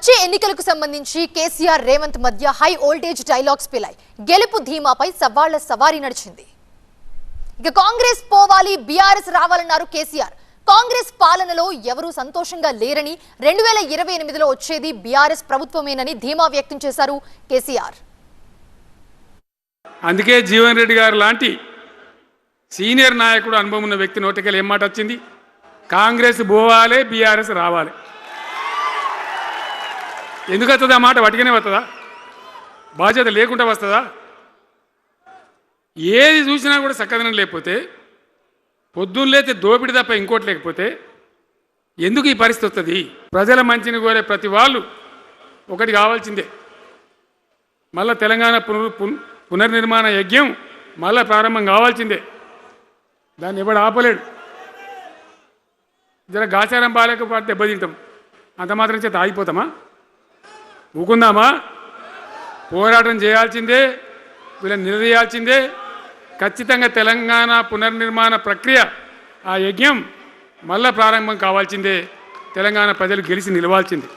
వచ్చే ఎన్నికలకు సంబంధించి కేసీఆర్ రేవంత్ మధ్య హై వోల్టేజ్ డైలాగ్స్ పిలాయి. గెలుపు ధీమాపై సవాళ్ల సవారీ నడిచింది. ఇక కాంగ్రెస్ పోవాలి, బీఆర్ఎస్ రావాలన్నారు కేసీఆర్. కాంగ్రెస్ పాలనలో ఎవరూ సంతోషంగా లేరని, 2028లో వచ్చేది బీఆర్ఎస్ ప్రభుత్వమేనని ధీమా వ్యక్తం చేశారు కేసీఆర్. అందుకే జీవన్ రెడ్డి గారు లాంటి సీనియర్ నాయకుడు, అనుభవం ఉన్న వ్యక్తి నోటికెళ్ళి ఏం మాట వచ్చింది? కాంగ్రెస్ పోవాలి, బీఆర్ఎస్ రావాలి. ఎందుకు వస్తుంది ఆ మాట? వటిగానే వస్తుందా? బాధ్యత లేకుండా వస్తుందా? ఏది చూసినా కూడా చక్కదనం లేకపోతే, పొద్దున్న లేతే దోపిడి తప్ప ఇంకోటి లేకపోతే ఎందుకు ఈ పరిస్థితి వస్తుంది? ప్రజల మంచిని కోరే ప్రతి వాళ్ళు ఒకటి కావాల్సిందే, మళ్ళా తెలంగాణ పునర్నిర్మాణ యజ్ఞం మళ్ళా ప్రారంభం కావాల్సిందే. దాన్ని ఎవడు ఆపలేడు. జర గాచారం బాలేకపోతే దెబ్బతింటాం, అంత మాత్రం చేత ఆగిపోతామా? ఊకుందామా? పోరాటం చేయాల్సిందే, వీళ్ళని నిలదీయాల్సిందే. ఖచ్చితంగా తెలంగాణ పునర్నిర్మాణ ప్రక్రియ, ఆ యజ్ఞం మళ్ళా ప్రారంభం కావాల్సిందే. తెలంగాణ ప్రజలు గెలిచి నిలవాల్సిందే.